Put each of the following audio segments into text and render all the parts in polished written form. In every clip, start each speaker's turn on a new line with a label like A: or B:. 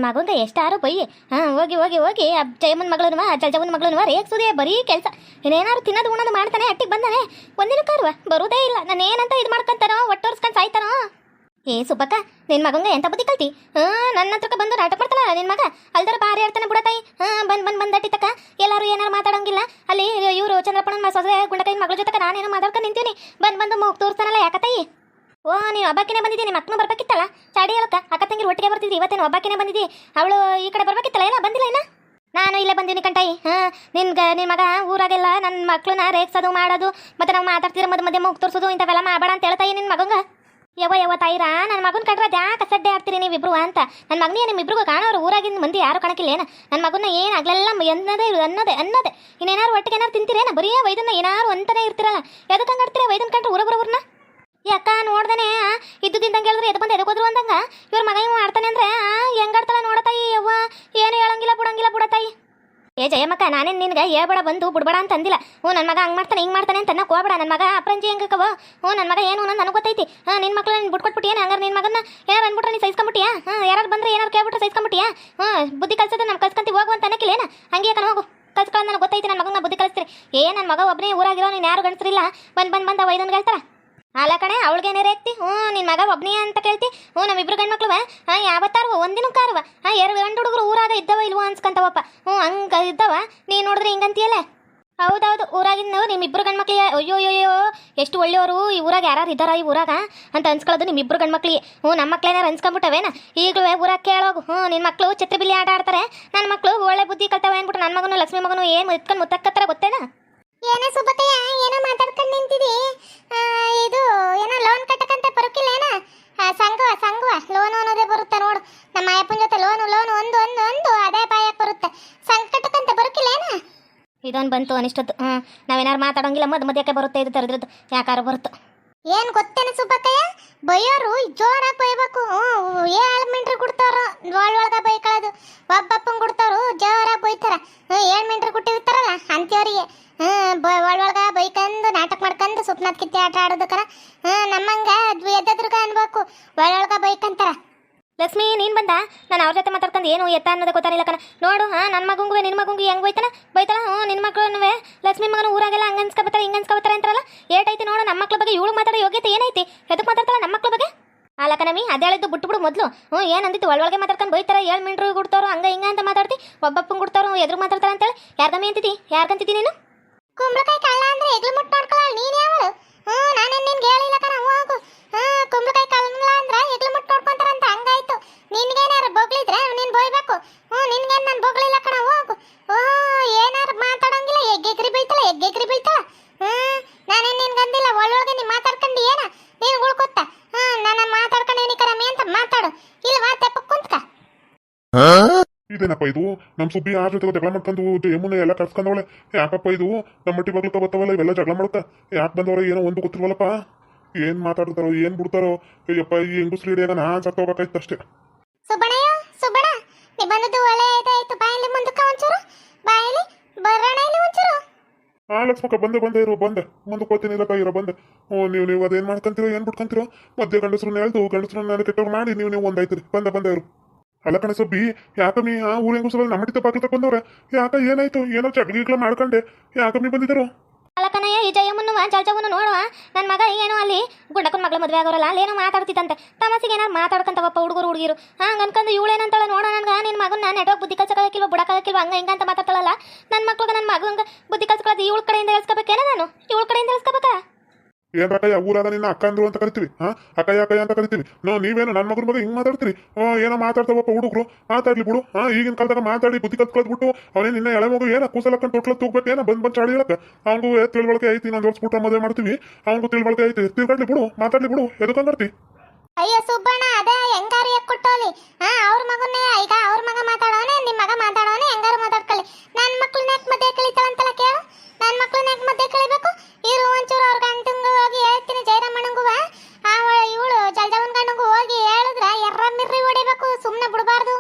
A: ಮಗಂಗೆ ಎಷ್ಟಾರು by. ಹೋಗಿ ಹೋಗಿ ಹೋಗಿ ಜಯಮ್ಮನ ಮಗಳನ್ವ ಜಲ್ಜಮ್ಮನ ಮಗಳನ್ವ ರೇಗ್ಸುದೇ ಬರೀ ಕೆಲಸ. ಇನ್ನೇನಾರು ತಿನ್ನೋದು ಉಣ್ಣೋದು ಮಾಡ್ತಾನೆ, ಅಟ್ಟಿಗೆ ಬಂದಾನೆ ಒಂದಿನ ಕಾರುವ ಬರುವುದೇ ಇಲ್ಲ. ನಾನು ಏನಂತ ಇದು ಮಾಡ್ಕೊಂತಾನೋ ಒಟ್ಟೋರ್ಸ್ಕೊಂಡು ಸಾಯ್ತಾನೋ. ಏ ಸುಬ್ಬಕ್ಕ, ನಿನ್ನ ಮಗಂಗೆ ಎಂತ ಬುದ್ಧಿ ಕಲ್ತಿ? ನನ್ನ ಹತ್ರಕ್ಕೆ ಬಂದು ನಾಟಕ ಮಾಡ್ತಾನ ನಿನ್ನ ಮಗ. ಅಲ್ದರ ಬಾರಿ ಆಡ್ತಾನೆ ಬಿಡತಾಯಿ. ಬಂದಟ್ಟಿ ತಕ್ಕ ಎಲ್ಲರೂ ಏನಾರು ಮಾತಾಡೋಂಗಿಲ್ಲ. ಅಲ್ಲಿ ಇವರು ಚಂದ್ರಪ್ಪನ ಸೊಸೆ ಗುಂಡಕೈನ ಮಗಳ ಜೊತೆ ನಾನೇನೋ ಮಾತಾಡ್ಕೊಂಡು ನಿಂತೀನಿ. ಬಂದು ಮೂಗ್ ತೋರಿಸ್ತಾನಲ್ಲ ಯಾಕತ್ತಾಯಿ? ಓ ನೀನು ಒಬ್ಬಾಕಿನೇ ಬಂದಿದ್ದೀನಿ, ಮಕ್ಕಳು ಬರ್ಬೇಕಿತ್ತಲ್ಲ ಚಾಡಿ ಹೇಳಕ್ಕ. ಅಕ್ಕ ತಂಗಿರು ಒಟ್ಟಿಗೆ ಬರ್ತಿದ್ದಿ, ಇವತ್ತೇನು ಒಬ್ಬಾಕಿನೇ ಬಂದಿದ್ದಿ. ಅವಳು ಈ ಕಡೆ ಬರ್ಬೇಕಿತ್ತಲ್ಲ, ಏನೋ ಬಂದಿಲ್ಲ ಇನ್ನ. ನಾನು ಇಲ್ಲೇ ಬಂದೀನಿ ಕಂಟಾಯಿ. ನಿನ್ನ ಮಗ ಊರಾಗೆಲ್ಲ ನನ್ನ ಮಕ್ಕಳನ್ನ ರೇಗ್ಸೋದು ಮಾಡೋದು, ಮತ್ತೆ ನಾವು ಮಾತಾಡ್ತಿದ್ರೆ ಮಧ್ಯೆ ಮೂಗ್ ತೋರಿಸೋದು ಇಂಥವೆಲ್ಲ ಮಾಡಬೇಡ ಅಂತ ಹೇಳ್ತಾಯಿ ನಿನ್ನ ಮಗಂಗ. ಯವ್ವ ತಾಯಿರಾ, ನನ್ನ ಮಗನ ಕಂಡ್ರೆ ಯಾಕೆ ಸಡ್ಡೆ ಆಡ್ತೀರಿ ನೀವಿಬ್ರು ಅಂತ. ನನ್ನ ಮಗನೇ ನಿಮ್ಮಿಬ್ರಿಗೂ ಕಾಣೋರು ಊರಾಗಿನ ಮಂದಿ ಯಾರು ಕಾಣಕ್ಕಿಲ್ಲೇನ? ನನ್ನ ಮಗನ ಏನು ಆಗ್ಲೆಲ್ಲ ಅನ್ನೋದೇ ಇನ್ನೇನಾರು ಒಟ್ಟಿಗೆ ಏನಾರು ತಿಂತೀರೇನ? ಬರೀ ವೈದನ್ನ ಏನಾರು ಅಂತಾನೆ ಇರ್ತಿರಲ್ಲ. ಎದಕ್ಕೆ ಹಂಗೆ ಆಡ್ತೀರ ವೈದನ್ ಕಂಡ್ರೆ ಊರಬ್ರವ್ರನ್ನ? ಯಾಕ ನೋಡ್ದೇನೆ ಇದ್ದುದಿಂದಂಗೆ ಹೇಳಿದ್ರೆ ಎದು ಬಂದು ಎದಗೋದ್ರು ಅಂದಂಗ ಇವ್ರ ಮಗ ಇವ್ ಆಡ್ತಾನೆ ಅಂದ್ರೆ ಹೆಂಗಾಡ್ತಾಳ ನೋಡತಾಯಿ. ಯವ್ವ ಏನು ಹೇಳಂಗಿಲ್ಲ ಬಿಡಂಗಿಲ್ಲ ಏ ಜಯಮ್ಮಕ್ಕ, ನಾನೇನು ನಿನ್ಗೆ ಹೇಳ್ಬೇಡ ಬಂದು ಬಿಡ್ಬೇಡ ಅಂತ ಅಂದಿಲ್ಲ. ನನ್ನ ಮಗ ಹಂಗೆ ಮಾಡ್ತಾನೆ ಹಿಂಗೆ ಮಾಡ್ತಾನೆ ಅಂತ ಅನ್ನಕ್ಕೆ ಹೋಗ್ಬೇಡ. ನನ್ನ ಮಗ ಅಪ್ರಂಜಿ ಹೆಂಗಕ್ಕವ. ನನ್ನ ಮಗ ಏನು ಅನ್ನೋದು ನನಗೆ ಗೊತ್ತೈತಿ. ನಿನ್ನ ಮಕ್ಳು ನೀನು ಬಿಟ್ಕೊಟ್ಬಿಟ್ಟು ಏನು ಹಂಗಾರೆ ನಿನ್ನ ಮಗನ ಏನಾರು ಅಂದ್ಬಿಟ್ರೆ ನೀನು ಸೈಸ್ಕೊಂಬಿಟ್ಟಿಯಾ? ಯಾರು ಬಂದ್ರೆ ಏನಾರು ಕೇಳ್ಬಿಟ್ರೆ ಸೈಸ್ಕೊಂಬಿಟ್ಟಿಯಾ? ಬುದ್ಧಿ ಕಲ್ಸೋದು ನಾನು ಕಲ್ಸ್ಕೊಂತೀವಿ ಹೋಗು ಅಂತ ಅನ್ನಕ್ಕಿಲ್ಲೇನ? ಹಂಗೆ ಕಣ ಹೋಗು ಕಲ್ಸ್ಕೊಳ್ಳೋದು ನನಗೆ ಗೊತ್ತೈತಿ. ನನ್ನ ಮಗನ ಬುದ್ಧಿ ಕಲಿಸ್ತೀರಿ. ನನ್ನ ಮಗ ಒಬ್ಬನೇ ಊರಾಗಿರೋ, ನೀನು ಯಾರು ಗಂಡಸ್ರಿಲ್ಲ. ಬಂದು ವೈದನ್ಗೆ ಹೇಳ್ತಾರ ಅಲ್ಲ ಕಣೆ, ಅವಳಿಗೇನೇ ರೇಗ್ತಿ. ನಿನ್ನ ಮಗ ಒಬ್ಬನೇ ಅಂತ ಕೇಳ್ತಿ. ನಮ್ಮಿಬ್ರು ಗಂಡ್ಮಕ್ಳುವ ಯಾವತ್ತಾರು ಒಂದಿನ ಕಾರುವ ಎರಡು ಗಂಡು ಹುಡುಗರು ಊರಾಗ ಇದ್ದವ ಇಲ್ವೋ ಅನ್ಸ್ಕೊಂತವಪ್ಪ. ಹಂಗೆ ಇದ್ದವ ನೀನು ನೋಡಿದ್ರೆ ಹಿಂಗಂತೀಯಲ್ಲ. ಹೌದೌದು, ಊರಾಗಿನ ನಿಮ್ಮಿಬ್ರು ಗಂಡ್ಮಕ್ಳಿಗೆ ಅಯ್ಯೋ ಎಷ್ಟು ಒಳ್ಳೆಯವರು ಈ ಊರಾಗ ಯಾರು ಇದ್ದಾರ ಈ ಊರಾಗ ಅಂತ ಅನ್ಸ್ಕೊಳ್ಳೋದು ನಿಮ್ಮಿಬ್ರು ಗಂಡ್ಮಕ್ಳಿಗೆ. ನನ್ನ ಮಕ್ಳೇನಾರು ಅನ್ಸ್ಕೊಂಬಿಟ್ಟವೇನ? ಈಗಲೂ ಊರಾಗ ಕೇಳೋಗು. ನಿನ್ನ ಮಕ್ಕಳು ಛತ್ರಿ ಬಿಲ್ಲಿ ಆಟ ಆಡ್ತಾರೆ, ನನ್ನ ಮಕ್ಕಳು ಒಳ್ಳೆ ಬುದ್ಧಿ ಕಲ್ತವ ಅಂದ್ಬಿಟ್ಟು ನನ್ನ ಮಗನು ಲಕ್ಷ್ಮಿ ಮಗನು ಏನು ಇಟ್ಕೊಂಡು ಮುತ್ತಕ್ಕತ್ತರ ಗೊತ್ತೇನಾ?
B: ಏನೇ ಸುಬ್ಬಕ್ಕಯ್ಯ, ಏನೋ ಮಾತಾಡ್ಕೊಂಡು ನಿಂತಿದಿ. ಇದು ಏನೋ ಲೋನ್ ಕಟ್ಟಕಂತ ಬರೋಕಿಲ್ಲ ಏನ? ಸಂಗುವ ಲೋನ್ ಅನ್ನೋದೇ ಬರುತ್ತೆ ನೋಡು. ನಮ್ಮ ಅಯ್ಯಪ್ಪನ ಜೊತೆ ಲೋನು ಒಂದು ಅದೇ ಬಾಯಕ್ಕೆ ಬರುತ್ತೆ. ಸಂಘ ಕಟ್ಟಕಂತ ಬರೋಕಿಲ್ಲ ಏನ?
A: ಇದೊಂದು ಬಂತು ಅನಿಷ್ಟದ್ದು. ನಾವೇನಾರು ಮಾತಾಡೋಂಗಿಲ್ಲ, ಮಧ್ಯಕ್ಕೆ ಬರುತ್ತೆ. ಇದು ತರದ್ರದ್ದು ಯಾಕಾರ ಬರುತ್ತೋ
B: ಏನು ಗೊತ್ತೇನೆ ಸುಬ್ಬಕ್ಕಯ್ಯ, ಬೈಯೋರು ಜೋರಾಗಿ ಬೈಬೇಕು. 7 ಮಿಂಟ್ರಿ ಕೊಡ್ತಾರ ಒಳಗ ಬೈಕೊಳ್ಳೋದು. ಒಬ್ಬಪ್ಪಂಗೆ ಕೊಡ್ತಾರು ಜೋರಾಗಿ ಬೈತಾರ. 7 ಮಿಂಟ್ರಿ ಕೊಟ್ಟಿರ್ತಾರಲ್ಲ ಅಂತ್ಯವರಿಗೆ ಒಳಗ ಬೈಕಂದು ನಾಟಕ ಮಾಡ್ಕೊಂಡು ಸುಪ್ನಾಥ್ ಕಿತ್ತಿ ಆಟ ಆಡೋದಕ್ಕನ ನಮ್ಮಂಗ ಎದ್ದದ್ರಗ ಅನ್ಬೇಕು. ಒಳಗ ಬೈಕಂತಾರ.
A: ಲಕ್ಷ್ಮಿ ನೀನು ಬಂದ? ನಾನು ಅವ್ರ ಜೊತೆ ಮಾತಾಡ್ಕೊಂಡು ಏನು ಎತ್ತ ಅನ್ನೋದು ಗೊತ್ತಾರಿಲ್ಲ ಕಣ. ನೋಡು ನನ್ನ ಮಗಂಗೂ ನಿನ್ನ ಮಗಂಗೂ ಹೆಂಗೆ ಬೈತಾಳ. ನಿನ್ನ ಮಕ್ಕಳು ಲಕ್ಷ್ಮಿ ಮಗನ ಊರಾಗೆಲ್ಲ ಹಂಗೆ ಅನ್ಸ್ಕೊಬತ್ತಾರೆ ಹಿಂಗೆ ಅನ್ಸ್ಕೊಬತ್ತಾರೆ ಅಂತಾರಲ್ಲ. ಏಟೈತಿ ನೋಡು ನಮ್ಮ ಮಕ್ಳ ಬಗ್ಗೆ ಇವಳು ಮಾತಾಡೋ ಯೋಗ್ಯತೆ ಏನೈತಿ? ಎದಕ್ಕೆ ಮಾತಾಡ್ತಾಳ ನಮ್ಮ ಮಕ್ಳ ಬಗ್ಗೆ? ಅಲ್ಲಕನಮಿ ಅದೇ ಹೇಳಿದ್ದು ಬಿಟ್ಟು ಮೊದಲು. ಏನಂದಿತ್ತು ಒಳಗೆ ಮಾತಾಡ್ಕೊಂಡು ಬೈತಾರೆ. 7 ಮಿಂಟ್ರು ಕೊಡ್ತಾರೋ ಹಂಗೆ ಹಿಂಗೆ ಅಂತ ಮಾತಾಡ್ತಿ. ಒಬ್ಬಪ್ಪಂಗೆ ಕೊಡ್ತಾರೋ ಎದುರು ಮಾತಾಡ್ತಾರ ಅಂತೇಳಿ ಯಾರ್ಗಮ್ಮಿ ಅಂತಿದ್ದಿ? ಯಾರ್ಗಂತಿದ್ದಿ ನೀನು?
B: ಕುಂಬಳಕಾಯಿ ಕಳ್ಳ ಅಂದ್ರೆ ಎಗ್ಲು ಮುಟ್ಟು ನೋಡ್ಕೊಳ್ಳ ನೀನು ಯಾವಳು? ನಾನೇನು ನಿನ್ಗೆ ಹೇಳಿಲ್ಲ ಕಣ. ಹೋಗು. ಕುಂಬಳಕಾಯಿ ಕಳ್ಳ ಅಂದ್ರೆ ಎಗ್ಲು ಮುಟ್ಟು ನೋಡ್ಕೊಂತಾರಂತ ಹಂಗಾಯ್ತು. ನಿನ್ಗೇನಾರು ಬೊಗಳಿದ್ರೆ ನೀನು ಬೈಬೇಕು. ನಿನ್ಗೇನು ನಾನು ಬೊಗಳಿಲ್ಲ ಕಣ. ಹೋಗು. ಏನಾರು ಮಾತಾಡೋಂಗಿಲ್ಲ. ಎಗ್ಗೆಗ್ರಿ ಬೈತಾಳ. ನಾನೇನು ನಿನ್ಗೆ ಅಂದಿಲ್ಲ. ಒಳಗೆ ನೀನು ಮಾತಾಡ್ಕೊಂಡು ಏನ ನೀನು ಉಳ್ಕೊತ್ತ. ನನ್ನ ಮಾತಾಡ್ಕೊಂಡು ಏನಿಕರಮ್ಮಿ ಅಂತ ಮಾತಾಡು. ಇಲ್ವಾ ತೆಪ್ಪ ಕುಂತ್ಕ.
C: ಇದೇನಪ್ಪ ಇದು? ನಮ್ಮ ಸುಬ್ಬಿ ಯಾರ ಜೊತೆ ಜಗಳ ಮಾಡ್ಕೊಂಡು ಜಯಮ್ಮನ ಎಲ್ಲ ಕರ್ಸ್ಕೊಂಡವಳೆ. ಯಾಕಪ್ಪ ಇದು? ನಮ್ಮ ಮಟ್ಟಿ ಬಾಗ್ಲಕ್ಕ ಬರ್ತಾವಲ್ಲ ಇವೆಲ್ಲ ಜಗಳ ಮಾಡುತ್ತಾ? ಯಾಕೆ ಬಂದವ್ರ ಏನೋ ಒಂದು ಗೊತ್ತಿಲ್ವಲ್ಲಪ್ಪ. ಏನ್ ಮಾತಾಡ್ತಾರೋ ಏನ್ ಬಿಡ್ತಾರೋ. ಅಯ್ಯಪ್ಪ ಈ ಹೆಂಗುಸ್ರು ಹಿಡಿಯಾಗ ನಾನ್ ಸತ್ತೋಗ್ಬೇಕಾಯ್ತು ಅಷ್ಟೇ.
B: ಸುಬ್ಬಣ ನೀ ಬಂದದ್ದು ಒಳ್ಳೆ ಇದಾಯ್ತು. ಬಾಯಲ್ಲಿ ಮುಂದಕ್ಕ ಒಂಚೂರು ಬಾಯಲ್ಲಿ ಬರೋಣ ಇಲ್ಲಿ ಒಂಚೂರು.
C: ಲಕ್ಷ್ಮಕ್ಕ ಬಂದೆ ಇರೋ ಮುಂದಕ್ಕೆ ಹೋಗ್ತೀನಿಲ್ಲ ಇರೋ ಬಂದೆ. ನೀವು ಅದೇನ್ ಮಾಡ್ಕೊಂತೀರೋ ಏನ್ ಬಿಟ್ಕೊಂತೀರೋ. ಮಧ್ಯೆ ಗಂಡಸ್ರನ್ನ ಹೇಳ್ದು ಗಂಡಸ್ರನ್ನ ಕೆಟ್ಟವ್ರು ಮಾಡಿ ನೀವು ಒಂದಾಯ್ತೀರಿ. ಬಂದೆ ಇರು. ಅಲ್ಲ ಕಣ ಸುಬ್ಬಿ, ಯಾಕಮ್ಮಿ ಊರ ಹೆಂಗುಸರಲ್ಲಿ ನಮ್ಮ ಮಟ್ಟಿ ಬಾಗಿಲು ತಕೊಂಡವ್ರೆ? ಯಾಕ ಏನಾಯ್ತು? ಏನೋ ಜಗಳ ಮಾಡ್ಕೊಂಡೆ ಯಾಕಮ್ಮಿ ಬಂದಿದ್ರು?
A: ಅಲ್ಲಕನಯ್ಯ, ಈ ಜಯಮ್ಮನ್ನು ಜಲ್ಜವನ್ನು ನೋಡುವ. ನನ್ನ ಮಗ ಏನೋ ಅಲ್ಲಿ ಗುಂಡಕ್ಕನ ಮಗಳ ಮದುವೆ ಆಗೋರಲ್ಲ ಅಲ್ಲೇನೋ ಮಾತಾಡ್ತಿತ್ತಂತೆ. ತಮಸಿಗೆ ಏನಾರು ಮಾತಾಡ್ಕೊಂತವಪ್ಪ ಹುಡುಗಿರು. ಹಂಗೆ ಅನ್ಕೊಂಡು ಇವಳೇನಂತಾಳೆ ನೋಡೋ. ನನಗೆ ನಿನ್ನ ಮಗನ ನೆಟ್ವರ್ಕ್ ಬುದ್ಧಿ ಕಲ್ಸಕ್ಕಾಗಿಲ್ವ ಬುಡಕ್ಕಾಗಿಲ್ವ ಹಂಗೆ ಹಿಂಗೆ ಅಂತ ಮಾತಾಡ್ತಾಳಲ್ಲ. ನನ್ನ ಮಕ್ಳಿಗೆ ನನ್ನ ಮಗಂಗೆ ಬುದ್ಧಿ ಕಲ್ಸ್ಕೊಳ್ಳೋದು ಇವಳ ಕಡೆಯಿಂದ ಹೇಳ್ಸ್ಕೋಬೇಕೇನ? ನಾನು ಇವಳ ಕಡೆಯಿಂದ ಹೇಳ್ಸ್ಕೋಬೇಕಾ?
C: ಏನ್ ರಕಯ್ಯ ಊರಾಗ ನಿನ್ನ ಅಕ್ಕ ಅಂದ್ರು ಅಂತ ಕರಿತೀವಿ. ಅಕ್ಕಯ್ಯ ಅಂತ ಕರಿತೀವಿ. ನೀವೇನು ನನ್ನ ಮಗನ ಬಗ್ಗೆ ಹಿಂಗೆ ಮಾತಾಡ್ತೀರಿ? ಏನೋ ಮಾತಾಡ್ತಾವಪ್ಪ ಹುಡುಗರು. ಮಾತಾಡ್ಲಿ ಬಿಡು. ಈಗಿನ ಕಾಲದಾಗ ಮಾತಾಡಿ ಬುದ್ಧಿ ಕಲ್ತ್ಕೊಳ್ಬಿಟ್ಟು ಅವನೇ ನಿನ್ನ ಎಳೆ ಮಗು ಏನ ಕೂಸಲಕ್ಕಂತ ತೊಟ್ಲ ತೂಗ್ಬೇಕೇನ ಬಂದ್ ಚಾಡಿ ಹೇಳಕ್ಕೆ. ಅವ್ನಿಗೂ ತಿಳುವಳಿಕೆ ಐತಿ. ನಾನು ವರ್ಷ ಮದುವೆ ಮಾಡ್ತೀವಿ. ಅವ್ನಿಗೂ ತಿಳುವಳಿಕೆ ಐತಿ. ತಿಳ್ಕೊಂಡ್ಲಿ ಬಿಡು, ಮಾತಾಡ್ಲಿ ಬಿಡು. ಎದಕ್ಕಂದ್ರಿ?
B: ಅಯ್ಯೋ ಸುಬ್ಬಣ್ಣ, ಅದೇ ಹೆಂಗಾರು ಕೊಟ್ಟೋಲಿ. ಅವ್ರ ಮಗನ್ನೇ ಈಗ ಅವ್ರ ಮಗ ಮಾತಾಡೋನೆ, ನಿಮ್ಮ ಮಗ ಮಾತಾಡೋನೆ, ಹೆಂಗಾರು ಮಾತಾಡ್ಕೊಳ್ಳಿ. ನನ್ನ ಮಕ್ಳನ್ನ ಯಾಕೆ ಮಧ್ಯೆ ಕಳಿತಾಳಂತಲ್ಲ ಕೇಳು. ನನ್ನ ಮಕ್ಳನ್ನ ಯಾಕೆ ಮಧ್ಯೆ ಕಳಿಬೇಕು? ಇರು ಒಂಚೂರು ಅವ್ರ ಗಂಟಂಗೂ ಹೋಗಿ ಹೇಳ್ತೀನಿ. ಜಯರಾಮಣ್ಣಂಗೂ ಇವಳು ಜಲ್ಜವನ್ ಗಂಡಂಗೂ ಹೋಗಿ ಹೇಳಿದ್ರೆ ಎರ್ರ ಹೊಡಿಬೇಕು. ಸುಮ್ಮನೆ ಬಿಡಬಾರ್ದು.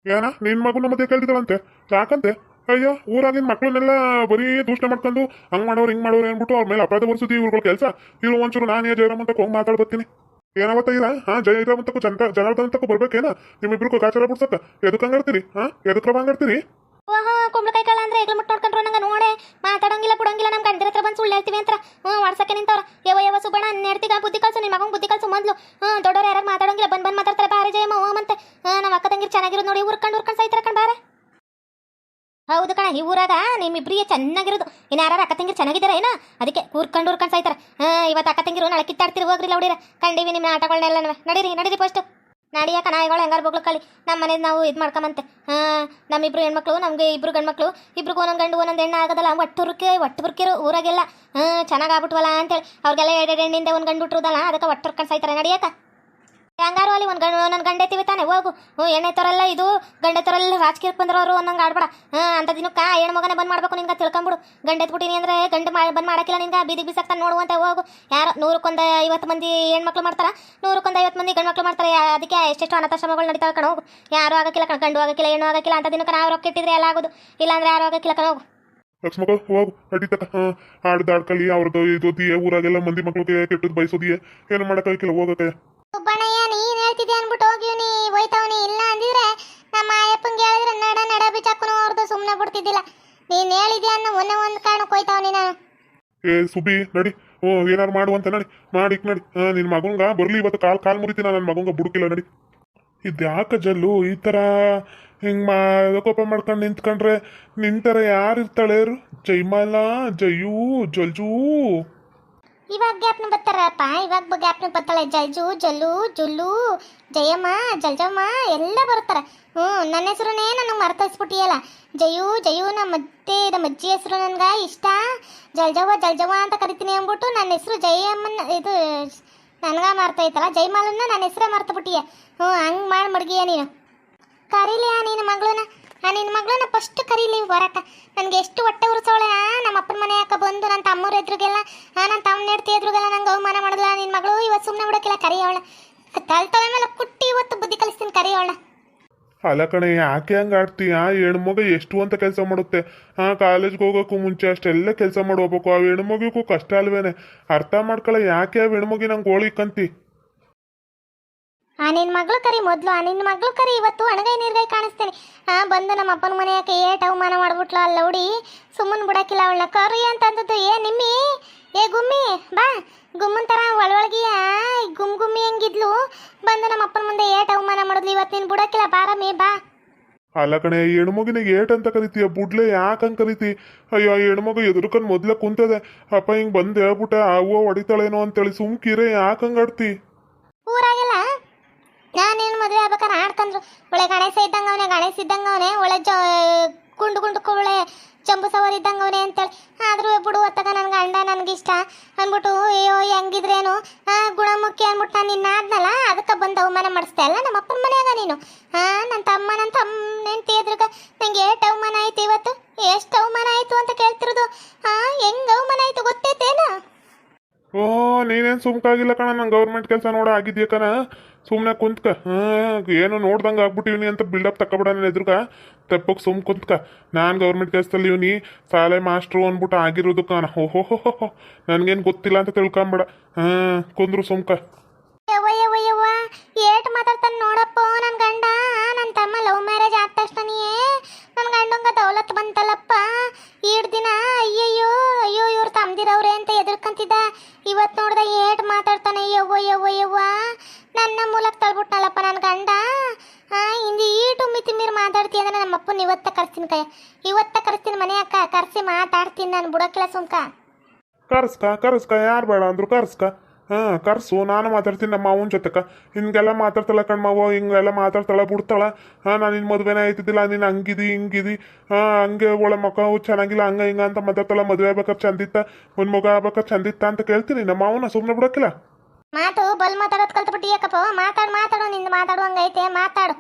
C: ಏನ ನಿನ್ ಮಗನ ಮಧ್ಯೆ ಕೇಳ್ತಿದ್ದಾಳಂತೆ? ಯಾಕಂತೆ? ಅಯ್ಯೋ ಊರಾಗಿನ ಮಕ್ಳನ್ನೆಲ್ಲ ಬರೀ ದೂಷಣೆ ಮಾಡ್ಕೊಂಡು ಹಂಗ್ ಮಾಡೋರು ಹಿಂಗ್ ಮಾಡೋರು ಏನ್ಬಿಟ್ಟು ಅವ್ರ ಮೇಲೆ ಅಪರಾಧ ಬರ್ಸುತ್ತಿ ಇವ್ರುಗಳ ಕೆಲಸ. ಇವ್ರು ಒಂಚೂರು ನಾನೇ ಜಯರಾಮ್ ಅಂತ ಹೋಗಿ ಮಾತಾಡ್ಬರ್ತೀನಿ. ಏನಾವತ್ತ ಇಲ್ಲ ಜಯರಾಮ್ ತಕ್ಕ ಜನಾರ್ದನ್ ತಕ್ಕ ಬರ್ಬೇಕೇನ ನಿಮ್ಮಿಬ್ರಿಗೂ ಗಾಚಾರ ಬಿಡ್ಸಕ್ಕ ಎದಕ್ ಹಂಗಾಡ್ತೀರಿ ಎದಕ್ರ ಹಂಗಾಡ್ತೀರಿ
A: ಓಹೋ ಕುಂಬಳಕಾಯಿ ಕಳ್ಳ ಅಂದ್ರೆ ಎಗ್ಲು ಮುಟ್ಟು ನೋಡ್ಕೊಂಡ್ರು ನಂಗೆ ನೋಡೆ ಮಾತಾಡಂಗಿಲ್ಲ ಬಿಡಂಗಿಲ್ಲ ನಮ್ಮ ಗಂಡರ ಹತ್ರ ಬಂದು ಸುಳ್ಳು ಹೇಳ್ತೀವಿ ಅಂತ ವಾಡ್ಸಕ್ಕೆ ನಿಂತವ್ರ ಯವ ಸುಬ್ಬಣ್ಣ ನೆಡ್ತಿಗ ಬುದ್ಧಿ ಕಲ್ಸು ನಿಮ್ಮ ಮಗಂಗೆ ಬುದ್ಧಿ ಕಲ್ಸು ಮೊದಲು ದೊಡ್ಡವ್ರು ಯಾರು ಮಾತಾಡಂಗಿಲ್ಲ ಬಂದು ಮಾತಾಡ್ತಾರೆ ಬಾರೆ ಜಯಮ್ಮ ಮತ್ತೆ ನಮ್ಮ ಅಕ್ಕ ತಂಗಿರು ಚೆನ್ನಾಗಿರೋದು ನೋಡಿ ಉರ್ಕೊಂಡು ಸೈತರ ಕಣ್ ಬಾರೆ ಹೌದು ಕಣ ಈ ಊರಾಗ ನಿಮ್ಮಿಬ್ರಿಗೆ ಚೆನ್ನಾಗಿರೋದು ಇನ್ನು ಯಾರು ಅಕ್ಕ ತಂಗಿರು ಚೆನ್ನಾಗಿದ್ದಾರೆ ಏನೋ ಅದಕ್ಕೆ ಕೂರ್ಕೊಂಡು ಸಾಯ್ತಾರೆ ಇವತ್ತು ಅಕ್ಕ ತಂಗಿರು ನಾಳೆ ಕಿತ್ತಾಡ್ತಿರು ಹೋಗ್ರಿ ಲೌಡಿರ ಕಂಡೀವಿ ನಿಮ್ಮ ಆಟಗಳನ್ನೆಲ್ಲ ನಡೀರಿ ಫಸ್ಟ್ ನಡಿಯಾಕ ನಾಯಿಗಳು ಹೆಂಗಾರು ಬಗ್ಲು ಕಲಿ ನಮ್ಮ ಮನೇದು ನಾವು ಇದು ಮಾಡ್ಕೊಂಬಂತೆ ನಮ್ಮಿಬ್ರು ಹೆಣ್ಮಕ್ಳು ನಮಗೆ ಇಬ್ರು ಗಂಡ್ಮಕ್ಳು ಇಬ್ರಿಗೂ ಒಂದೊಂದು ಗಂಡು ಒಂದೊಂದು ಹೆಣ್ಣು ಆಗೋದಲ್ಲ ಒಟ್ಟು ಬುರ್ಕಿರು ಊರಾಗೆಲ್ಲ ಚೆನ್ನಾಗಿ ಆಗ್ಬಿಟ್ವಲ್ಲ ಅಂತೇಳಿ ಅವ್ರಿಗೆಲ್ಲ ಎರಡು ಹೆಣ್ಣಿಂದ ಒಂದು ಗಂಡು ಬಿಟ್ರುದಲ್ಲ ಅದಕ್ಕೆ ಒಟ್ಟು ಹುರ್ಕೊಂಡು ಸಾಯ್ತಾರೆ ನಡಿಯಾಕ ಹೆಂಗಾರು ಅಲ್ಲಿ ನನ್ನ ಗಂಡೆತ್ತೀವಿ ತಾನೆ ಹೋಗು ಎಣ್ಣೆ ತರಲ್ಲ ಇದು ಗಂಡೆ ತರಲ್ಲ ರಾಜಕೀಯಕ್ಕೆ ಬಂದ್ರವರು ಅನ್ನಂಗೆ ಆಡ್ಬೇಡ ಅಂತ ದಿನಕ್ಕೆ ಹೆಣ್ಣು ಮಗನೇ ಬಂದ್ ಮಾಡ್ಬೇಕು ನಿನ್ಗೆ ತಿಳ್ಕೊಂಬಿಡು ಗಂಡೆತ್ಬಿಟ್ಟಿನಿ ಅಂದರೆ ಗಂಡು ಬಂದ್ ಮಾಡಕ್ಕಿಲ್ಲ ನಿನ್ಗೆ ಬೀದಿಗೆ ಬಿಸಾಕ್ತಾನೆ ನೋಡುವಂತೆ ಹೋಗು ಯಾರೋ 100ಕ್ಕೆ 50 ಮಂದಿ ಹೆಣ್ಮಕ್ಳು ಮಾಡ್ತಾರೆ 100ಕ್ಕೆ 50 ಮಂದಿ ಗಂಡ್ಮಕ್ಳು ಮಾಡ್ತಾರೆ ಅದಕ್ಕೆ ಎಷ್ಟೆಷ್ಟು ಅನಾಥಾಶ್ರಮಗಳು ನಡೀತಾವೆ ಕಣ ಹೋಗು ಯಾರು ಆಗಕ್ಕಿಲ್ಲ ಗಂಡು ಆಗಕ್ಕಿಲ್ಲ ಹೆಣ್ಣು ಆಗಕ್ಕಿಲ್ಲ ಅಂತ ದಿನಕ್ಕೆ ನಾವು ರೊಕ್ಕ ಇಟ್ಟಿದ್ರೆ ಎಲ್ಲ ಆಗೋದು ಇಲ್ಲಾಂದ್ರೆ ಯಾರು ಆಗಕ್ಕಿಲ್ಲ ಕಣ ಹೋಗು
C: ಲಕ್ಷ್ಮಕ್ಕ ಹೋಗು ನಡೀತಕ್ಕ ಆಡ್ದಾಡ್ಕಲಿ ಅವ್ರದ್ದು ಇದೋದಿಯೇ ಊರಾಗೆಲ್ಲ ಮಂದಿ ಮಕ್ಳಿಗೆ ಕೆಟ್ಟದ್ದು ಬಯಸೋದಿಯೇ ಏನು ಮಾಡೋಕ್ಕಾಗಿಲ್ಲ ಹೋಗಕ್ಕೆ
B: ಸುಬ್ಬಣ್ಣಯ್ಯ ನೀನ್ ಹೇಳ್ತಿದ್ದೆ ಅನ್ಬಿಟ್ಟು ಹೋಗಿವ್ನಿ ಹೋಯ್ತಾವನಿ ಇಲ್ಲ ಅಂದಿದ್ರೆ ನಮ್ಮ ಆಯಪ್ಪಂಗೆ ಹೇಳಿದ್ರೆ ನಡ ಬಿಚಾಕನು ಅವ್ರದ್ದು ಸುಮ್ಮನೆ ಬಿಡ್ತಿದ್ದಿಲ್ಲ ನೀನ್ ಹೇಳಿದ್ಯಾ ಅನ್ನೋ ಒಂದು ಕಾರಣಕ್ಕೆ ಹೋಯ್ತಾವನಿ ನಾನು
C: ಸುಬ್ಬಿ ನಡಿ ಏನಾರು ಮಾಡುವಂತ ನಡಿ ಮಾಡಿಕ್ ನಡಿ ನಿನ್ನ ಮಗಂಗ ಬರ್ಲಿ ಇವತ್ತು ಕಾಲ್ ಮುರಿತೀನಿ ನನ್ನ ಮಗಂಗ ಬುಡುಕಿಲ್ಲ ನಡಿ ಇದ್ಯಾಕ ಜಲ್ಲು ಈ ಥರ ಹಿಂಗೆ ಕೋಪ ಮಾಡ್ಕೊಂಡು ನಿಂತ್ಕೊಂಡ್ರೆ ನಿಂತರ ಯಾರು ಇರ್ತಾಳೆ ಜೈಮಾಲ ಜಯೂ ಜಲ್ಜೂ
B: ಇವಾಗ ಗ್ಯಾಪ್ನ ಬರ್ತಾರಪ್ಪ ಇವಾಗ ಗ್ಯಾಪ್ನ ಬರ್ತಾಳೆ ಜಲ್ಜು ಜಲ್ಲು ಜುಲ್ಲು ಜಯಮ್ಮ ಜಲ್ಜಮ್ಮ ಎಲ್ಲ ಬರ್ತಾರೆ ನನ್ನ ಹೆಸರುನೇ ನನಗೆ ಮರ್ತೈಸ್ಬಿಟ್ಟಿಯಲ್ಲ ಜಯು ನಮ್ಮ ಅಜ್ಜಿ ಹೆಸರು ನನ್ಗೆ ಇಷ್ಟ ಜಲ್ಜವ್ವ ಅಂತ ಕರಿತೀನಿ ಅಂದ್ಬಿಟ್ಟು ನನ್ನ ಹೆಸರು ಜಯಮ್ಮನ ಇದು ನನಗೆ ಮರ್ತೈತಲ್ಲ ಜಯಮಾಲನ್ನ ನನ್ನ ಹೆಸರೇ ಮರ್ತಬಿಟ್ಟಿಯ ಹಂಗೆ ಮಾಡಿ ಮಡ್ಗಿಯ ನೀನು ಕರೀಲಿಯಾ ನಿನ್ನ ಮಗಳನ್ನ ಫಸ್ಟ್ ಕರೀಲಿ ಬರಕ್ಕ ನನಗೆ ಎಷ್ಟು ಹೊಟ್ಟೆ ಉರ್ಸೋಳೆ ನಮ್ಮ ಅಪ್ಪನ ಮನೆ ಯಾಕೆ ಬಂದು ನನ್ನ ತಮ್ಮವ್ರ ಎದುರಿಗೆಲ್ಲ ನನ್ನ ತಮ್ಮನ ಹೆಡ್ತಿ ಎದುರಿಗೆಲ್ಲ ನಂಗೆ ಅವಮಾನ ಮಾಡಿದ್ಲ ನಿನ್ನ ಮಗಳು ಇವತ್ತು ಸುಮ್ಮನೆ ಬಿಡೋಕ್ಕಿಲ್ಲ ಕರಿಯೋಳ ತಲೆ ಮೇಲೆ ಕುಟ್ಟಿ ಇವತ್ತು ಬುದ್ಧಿ ಕಲಿಸ್ತೀನಿ ಕರಿಯೋಳ
C: ಅಲ್ಲ ಕಣೆ ಯಾಕೆ ಹಂಗೆ ಆಡ್ತೀಯ ಹೆಣ್ಮಗ ಎಷ್ಟು ಅಂತ ಕೆಲಸ ಮಾಡುತ್ತೆ ಕಾಲೇಜ್ಗೆ ಹೋಗೋಕ್ಕೂ ಮುಂಚೆ ಅಷ್ಟೆಲ್ಲ ಕೆಲಸ ಮಾಡಿ ಹೋಗ್ಬೇಕು ಆ ಹೆಣ್ಮಗಿಗೂ ಕಷ್ಟ ಅಲ್ವೇನೆ ಅರ್ಥ ಮಾಡ್ಕೊಳ್ಳೋ ಯಾಕೆ ಆ ಹೆಣ್ಮಗಿ ನಂಗೆ ಗೋಳಿ ಕಂತಿ
B: ನಿನ್ನ ಮಗಳು ಕರಿ ಮೊದಲು ನಿನ್ನ ಮಗಳು ಕರಿ ಇವತ್ತು ಅಣಗೈ ನೀರ್ಗೈ ಕಾಣಿಸ್ತೇನೆ ಬಂದು ನಮ್ಮ ಅಪ್ಪನ ಮನೆಯಾಕೆ ಏಟ್ ಅವಮಾನ ಮಾಡ್ಬಿಟ್ಲು ಅಲ್ಲ ಹುಡಿ ಸುಮ್ಮನೆ ಬಿಡಕ್ಕಿಲ್ಲ ಅವಳನ್ನ ಕರಿ ಅಂತ ಅಂದದ್ದು ನಿಮ್ಮಿ ಗುಮ್ಮಿ ಬಾ ಗುಮ್ಮನ್ ಥರ ಒಳಗಿಯ ಗುಮ್ಮಿ ಹೆಂಗಿದ್ಲು ಬಂದು ನಮ್ಮ ಅಪ್ಪನ ಮುಂದೆ ಏಟ್ ಅವಮಾನ ಮಾಡಿದ್ಲು ಇವತ್ತು ನೀನು ಬಿಡಕ್ಕಿಲ್ಲ ಬಾರಮ್ಮಿ ಬಾ
C: ಅಲ್ಲ ಕಣೆ ಹೆಣ್ಮಗಿನಿಗೆ ಏಟ್ ಅಂತ ಕರಿತೀಯ ಬುಡ್ಲೆ ಯಾಕೆ ಹಂಗೆ ಕರಿತಿ ಅಯ್ಯೋ ಹೆಣ್ಮಗು ಎದುರ್ಕೊಂಡು ಮೊದ್ಲೇ ಕುಂತದೆ ಅಪ್ಪ ಹಿಂಗೆ ಬಂದು ಹೇಳ್ಬಿಟ್ಟೆ ಅವ್ವ ಹೊಡಿತಾಳೇನೋ ಅಂತೇಳಿ ಸುಮ್ಕಿರೆ ಯಾಕೆ ಹಂಗೆ ಆಡ್ತಿ
B: ಊರಾಗೆಲ್ಲ ನಾನೇನು ಮದುವೆ ಆಗ್ಬೇಕಾರೆ ಆಡ್ಕಂದ್ರು ಒಳ್ಳೆ ಗಣೇಶ ಇದ್ದಂಗೆ ಅವನೇ ಒಳ್ಳೆ ಗುಂಡು ಒಳ್ಳೆ ಜಂಬು ಸವಾರಿ ಇದ್ದಂಗೆ ಅವನೇ ಅಂತೇಳಿ ಆದರೂ ಬಿಡು ಹೊತ್ತಾಗ ನನ್ನ ಗಂಡ ನನಗಿಷ್ಟ ಅಂದ್ಬಿಟ್ಟು ಅಯ್ಯೋ ಹೆಂಗಿದ್ರೇನು ಗುಣಮುಖಿ ಅಂದ್ಬಿಟ್ಟು ನಾನು ನಿನ್ನ ಆದ್ನಲ್ಲ ಅದಕ್ಕೆ ಬಂದು ಅವಮಾನ ಮಾಡಿಸ್ದೆ ಅಲ್ಲ ನಮ್ಮ ಅಪ್ಪನ ಮನೆಯಾಗ ನೀನು ನನ್ನ ತಮ್ಮ ಹೆಂಡ್ತಿ ಎದುರುಗ ನಂಗೆ ಎಷ್ಟು ಅವಮಾನ ಆಯ್ತು ಇವತ್ತು ಎಷ್ಟು ಅವಮಾನ ಆಯಿತು ಅಂತ ಕೇಳ್ತಿರೋದು ಹೆಂಗೆ ಅವಮಾನ ಆಯಿತು ಗೊತ್ತೈತೇನು
C: ನೀನೇನು ಸುಮ್ಕಾಗಿಲ್ಲ ಕಣ ನಂಗೆ ಗೌರ್ಮೆಂಟ್ ಕೆಲಸ ನೋಡೋ ಆಗಿದ್ಯಾ ಕಣ ಸುಮ್ಮನೆ ಕುಂತ್ಕ ಏನೋ ನೋಡ್ದಂಗೆ ಆಗ್ಬಿಟ್ಟಿವ್ನಿ ಅಂತ ಬಿಲ್ಡಪ್ ತಗೊಬಿಡ ನನ್ನ ಎದುರ್ಗ ತೆಪ್ಪಕ್ಕೆ ಕುಂತ್ಕ ನಾನು ಗೌರ್ಮೆಂಟ್ ಕೆಲಸದಲ್ಲಿ ಇವನಿ ಶಾಲೆ ಮಾಸ್ಟ್ರು ಅಂದ್ಬಿಟ್ಟು ಆಗಿರೋದು ಕಣ ಓಹೋ ನನಗೇನು ಗೊತ್ತಿಲ್ಲ ಅಂತ ತಿಳ್ಕೊಂಬೇಡ ಕುಂದ್ರು ಸುಮ್ಕ
B: ಯವ್ವ ಏಟ್ ಮಾತಾಡ್ತಾನೆ ನೋಡಪ್ಪ ನನ್ನ ಗಂಡ ನನ್ನ ತಮ್ಮ ಲವ್ ಮ್ಯಾರೇಜ್ ಆದ ತಕ್ಷಣನೇ ನನ್ನ ಗಂಡಂಗ ದೌಲತ್ ಬಂತಲ್ಲಪ್ಪ ದಿನ ಅಯ್ಯಯ್ಯೋ ಇವ್ರು ತಮ್ದಿರವ್ರೆ ಅಂತ ಎದುರ್ಕಂತಿದ್ದ ಇವತ್ತು ನೋಡ್ದೆ ಏಟ್ ಮಾತಾಡ್ತಾನೆ ಯವ್ವ ನನ್ನ ಮೂಲಕ ತಳ್ಬಿಟ್ನಲ್ಲಪ್ಪ ನನ್ನ ಗಂಡ ಹಿಂದಿ ಈಟು ಮಿತಿಮೀರ್ ಮಾತಾಡ್ತೀನಿ ಅಂದ್ರೆ ನಮ್ಮ ಅಪ್ಪನ ಇವತ್ತ ಕರೆಸ್ತೀನಿ ಮನೆ ಅಕ್ಕ ಕರೆಸಿ ಮಾತಾಡ್ತೀನಿ ನಾನು ಬಿಡೋಕ್ಕಿಲ್ಲ ಸುಮ್ಕ
C: ಕರ್ಸ್ಕ ಯಾರು ಬೇಡ ಅಂದ್ರು ಕರ್ಸು ನಾನು ಮಾತಾಡ್ತೀನಿ ನಮ್ಮ ಮಾವನ ಜೊತೆಕ ಹಿಂಗೆಲ್ಲ ಮಾತಾಡ್ತಾಳ ಕಣ್ಮಾವ ಹಿಂಗೆಲ್ಲ ಮಾತಾಡ್ತಾಳ ಬಿಡ್ತಾಳ ನಾನು ನಿನ್ನ ಮದುವೆನೇ ಆಯ್ತಿದ್ದಿಲ್ಲ ನೀನು ಹಿಂಗಿದಿ ಹಂಗೆ ಒಳ್ಳೆ ಮಕ್ಕ ಚೆನ್ನಾಗಿಲ್ಲ ಹಿಂಗ ಅಂತ ಮಾತಾಡ್ತಾಳ ಮದುವೆ ಆಗ್ಬೇಕಾದ್ರೆ ಚಂದಿತ್ತ ಒಂದು ಮಗ ಆಗ್ಬೇಕಾದ್ರೆ ಚಂದಿತ್ತ ಅಂತ ಕೇಳ್ತೀನಿ ನಮ್ಮ ಮಾವನ ಸುಮ್ಮನೆ ಬಿಡೋಕ್ಕಿಲ್ಲ
B: ಮಾತು ಬಲ್ ಮಾತಾಡೋದು ಕಲ್ತ್ಬಿಟ್ಟು ಯಾಕಪ್ಪ ಮಾತಾಡು ನಿಂದು ಮಾತಾಡುವಂಗೈತೆ ಮಾತಾಡು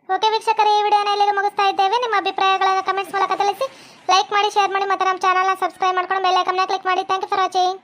B: ಓಕೆ ವೀಕ್ಷಕರೇ ಈ ವಿಡಿಯೋನ ಇಲ್ಲಿಗೆ ಮುಗಿಸ್ತಾ ಇದ್ದೇವೆ ನಿಮ್ಮ ಅಭಿಪ್ರಾಯಗಳನ್ನು ಕಮೆಂಟ್ಸ್ ಮೂಲಕ ತಿಳಿಸಿ ಲೈಕ್ ಮಾಡಿ ಶೇರ್ ಮಾಡಿ ಮತ್ತು ನಮ್ಮ ಚಾನಲ್ನ ಸಬ್ಸ್ಕ್ರೈಬ್ ಮಾಡ್ಕೊಂಡು ಬೆಲ್ ಐಕನ್ನ ಕ್ಲಿಕ್ ಮಾಡಿ ಥ್ಯಾಂಕ್ ಯು ಫಾರ್ ವಾಚಿಂಗ್